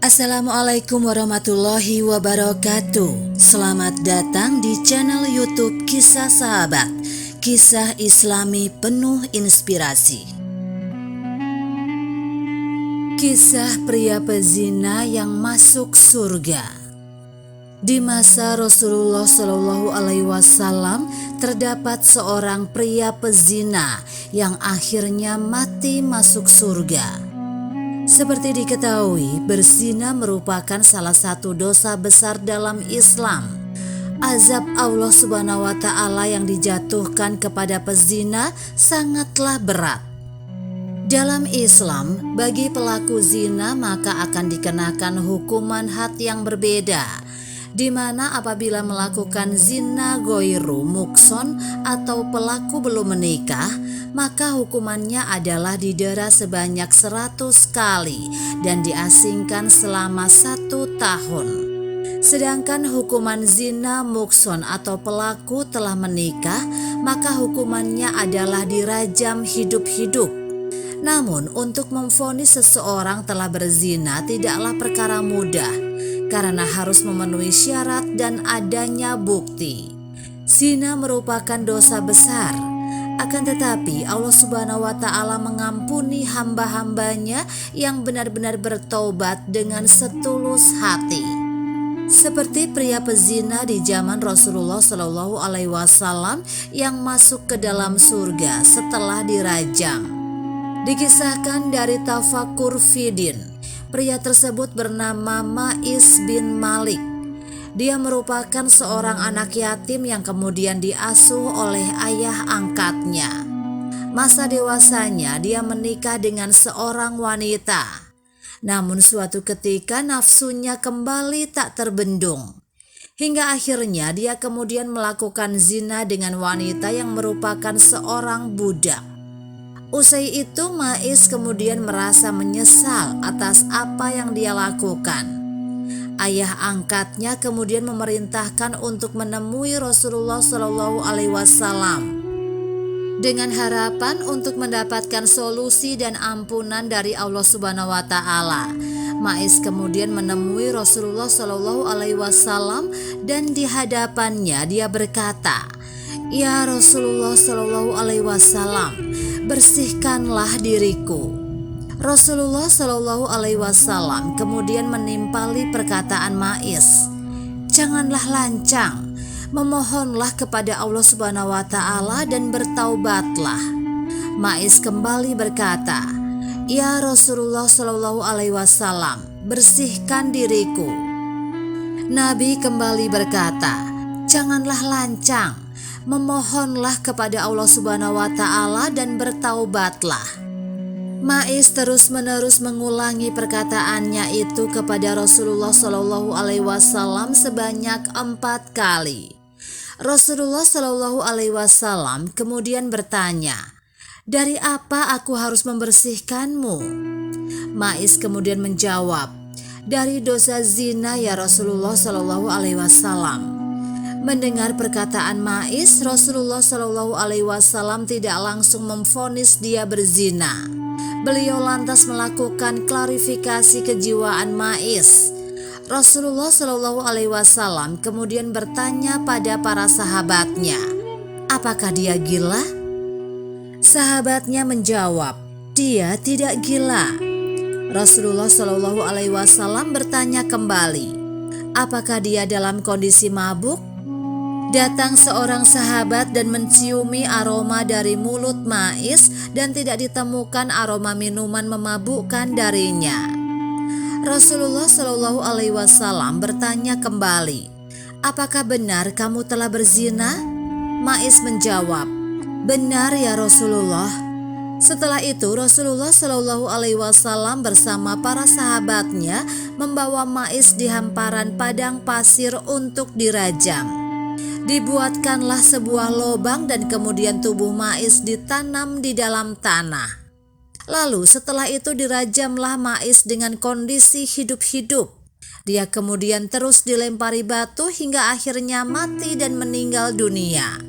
Assalamualaikum warahmatullahi wabarakatuh. Selamat datang di channel YouTube Kisah Sahabat, kisah Islami penuh inspirasi. Kisah pria pezina yang masuk surga. Di masa Rasulullah Shallallahu Alaihi Wasallam terdapat seorang pria pezina yang akhirnya mati masuk surga. Seperti diketahui, berzina merupakan salah satu dosa besar dalam Islam. Azab Allah Subhanahu wa Ta'ala yang dijatuhkan kepada pezina sangatlah berat. Dalam Islam, bagi pelaku zina maka akan dikenakan hukuman had yang berbeda, di mana apabila melakukan zina goiru mukson atau pelaku belum menikah, maka hukumannya adalah didera sebanyak 100 kali dan diasingkan selama 1 tahun. Sedangkan hukuman zina mukson atau pelaku telah menikah, maka hukumannya adalah dirajam hidup-hidup. Namun untuk memvonis seseorang telah berzina tidaklah perkara mudah, karena harus memenuhi syarat dan adanya bukti. Zina merupakan dosa besar, akan tetapi Allah Subhanahu wa Ta'ala mengampuni hamba-hambanya yang benar-benar bertobat dengan setulus hati. Seperti pria pezina di zaman Rasulullah Shallallahu Alaihi Wasallam yang masuk ke dalam surga setelah dirajam. Dikisahkan dari Tafakur Fidin, pria tersebut bernama Ma'is bin Malik. Dia merupakan seorang anak yatim yang kemudian diasuh oleh ayah angkatnya. Masa dewasanya dia menikah dengan seorang wanita. Namun suatu ketika nafsunya kembali tak terbendung. Hingga akhirnya dia kemudian melakukan zina dengan wanita yang merupakan seorang budak. Usai itu Ma'is kemudian merasa menyesal atas apa yang dia lakukan. Ayah angkatnya kemudian memerintahkan untuk menemui Rasulullah Shallallahu Alaihi Wasallam dengan harapan untuk mendapatkan solusi dan ampunan dari Allah Subhanahu Wa Ta'ala. Ma'is kemudian menemui Rasulullah Shallallahu Alaihi Wasallam dan di hadapannya dia berkata, "Ya Rasulullah Shallallahu Alaihi Wasallam, bersihkanlah diriku." Rasulullah Shallallahu Alaihi Wasallam kemudian menimpali perkataan Ma'is, "Janganlah lancang, memohonlah kepada Allah Subhanahu wa Ta'ala dan bertaubatlah." Ma'is kembali berkata, "Ya Rasulullah Shallallahu Alaihi Wasallam, bersihkan diriku." Nabi kembali berkata, "Janganlah lancang, memohonlah kepada Allah Subhanahu wa Ta'ala dan bertaubatlah." Ma'is terus-menerus mengulangi perkataannya itu kepada Rasulullah Shallallahu Alaihi Wasallam sebanyak 4 kali. Rasulullah Shallallahu Alaihi Wasallam kemudian bertanya, "Dari apa aku harus membersihkanmu?" Ma'is kemudian menjawab, "Dari dosa zina ya Rasulullah Shallallahu Alaihi Wasallam." Mendengar perkataan Ma'is, Rasulullah Shallallahu Alaihi Wasallam tidak langsung memvonis dia berzina. Beliau lantas melakukan klarifikasi kejiwaan Ma'is. Rasulullah Shallallahu Alaihi Wasallam kemudian bertanya pada para sahabatnya, "Apakah dia gila?" Sahabatnya menjawab, "Dia tidak gila." Rasulullah Shallallahu Alaihi Wasallam bertanya kembali, "Apakah dia dalam kondisi mabuk?" Datang seorang sahabat dan menciumi aroma dari mulut Ma'is dan tidak ditemukan aroma minuman memabukkan darinya. Rasulullah Shallallahu Alaihi Wasallam bertanya kembali, "Apakah benar kamu telah berzina?" Ma'is menjawab, "Benar ya Rasulullah." Setelah itu Rasulullah Shallallahu Alaihi Wasallam bersama para sahabatnya membawa Ma'is di hamparan padang pasir untuk dirajam. Dibuatkanlah sebuah lubang dan kemudian tubuh Ma'is ditanam di dalam tanah. Lalu setelah itu dirajamlah Ma'is dengan kondisi hidup-hidup. Dia kemudian terus dilempari batu hingga akhirnya mati dan meninggal dunia.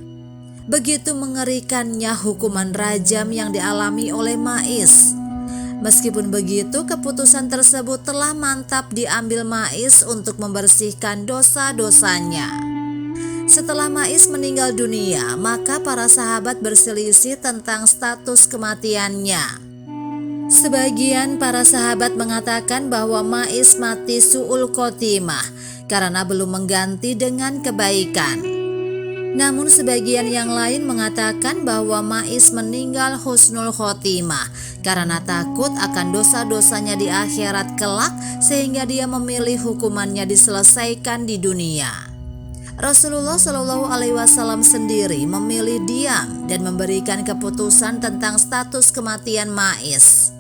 Begitu mengerikannya hukuman rajam yang dialami oleh Ma'is. Meskipun begitu, keputusan tersebut telah mantap diambil Mais untuk membersihkan dosa-dosanya. Setelah Mais meninggal dunia, maka para sahabat berselisih tentang status kematiannya. Sebagian para sahabat mengatakan bahwa Mais mati su'ul khotimah karena belum mengganti dengan kebaikan. Namun sebagian yang lain mengatakan bahwa Mais meninggal husnul khotimah karena takut akan dosa-dosanya di akhirat kelak, sehingga dia memilih hukumannya diselesaikan di dunia. Rasulullah Shallallahu Alaihi Wasallam sendiri memilih diam dan memberikan keputusan tentang status kematian Mais.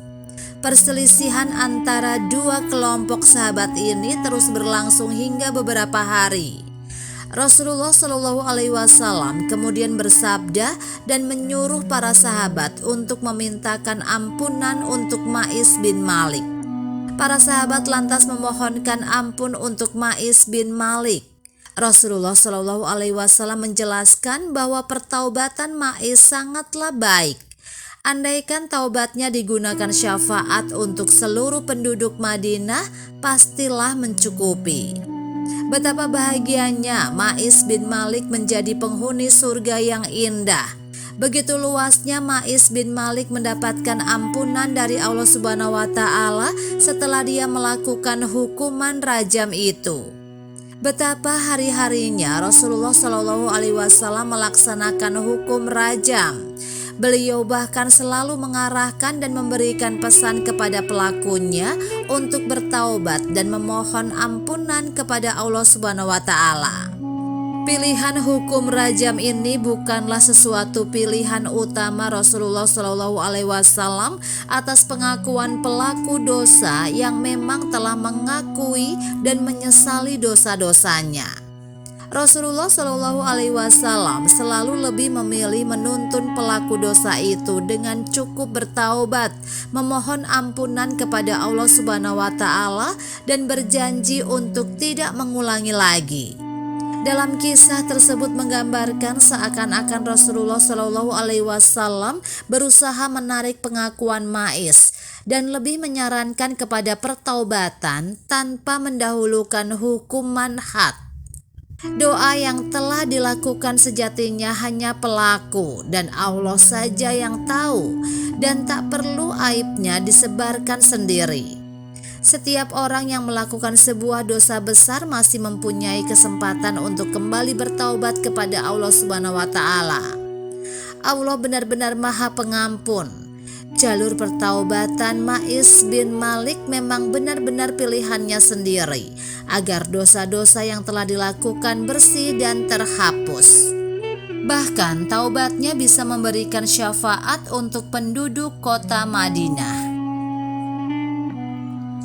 Perselisihan antara dua kelompok sahabat ini terus berlangsung hingga beberapa hari. Rasulullah Shallallahu Alaihi Wasallam kemudian bersabda dan menyuruh para sahabat untuk memintakan ampunan untuk Mais bin Malik. Para sahabat lantas memohonkan ampun untuk Mais bin Malik. Rasulullah Shallallahu Alaihi Wasallam menjelaskan bahwa pertaubatan Mais sangatlah baik. Andaikan taubatnya digunakan syafaat untuk seluruh penduduk Madinah, pastilah mencukupi. Betapa bahagianya Mais bin Malik menjadi penghuni surga yang indah. Begitu luasnya Mais bin Malik mendapatkan ampunan dari Allah Subhanahu wa Ta'ala setelah dia melakukan hukuman rajam itu. Betapa hari-harinya Rasulullah Shallallahu Alaihi Wasallam melaksanakan hukum rajam. Beliau bahkan selalu mengarahkan dan memberikan pesan kepada pelakunya untuk bertaubat dan memohon ampunan kepada Allah Subhanahu wa Ta'ala. Pilihan hukum rajam ini bukanlah sesuatu pilihan utama Rasulullah Shallallahu Alaihi Wasallam atas pengakuan pelaku dosa yang memang telah mengakui dan menyesali dosa-dosanya. Rasulullah Shallallahu Alaihi Wasallam selalu lebih memilih menuntun pelaku dosa itu dengan cukup bertaubat, memohon ampunan kepada Allah Subhanahu wa Ta'ala, dan berjanji untuk tidak mengulangi lagi. Dalam kisah tersebut menggambarkan seakan-akan Rasulullah Shallallahu Alaihi Wasallam berusaha menarik pengakuan Mais dan lebih menyarankan kepada pertaubatan tanpa mendahulukan hukuman had. Doa yang telah dilakukan sejatinya hanya pelaku dan Allah saja yang tahu, dan tak perlu aibnya disebarkan sendiri. Setiap orang yang melakukan sebuah dosa besar masih mempunyai kesempatan untuk kembali bertaubat kepada Allah Subhanahu wa Ta'ala. Allah benar-benar Maha Pengampun. Jalur pertaubatan Mais bin Malik memang benar-benar pilihannya sendiri agar dosa-dosa yang telah dilakukan bersih dan terhapus. Bahkan taubatnya bisa memberikan syafaat untuk penduduk kota Madinah.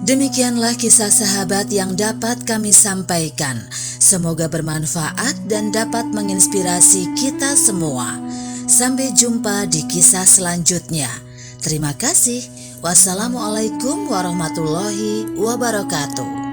Demikianlah kisah sahabat yang dapat kami sampaikan. Semoga bermanfaat dan dapat menginspirasi kita semua. Sampai jumpa di kisah selanjutnya. Terima kasih. Wassalamualaikum warahmatullahi wabarakatuh.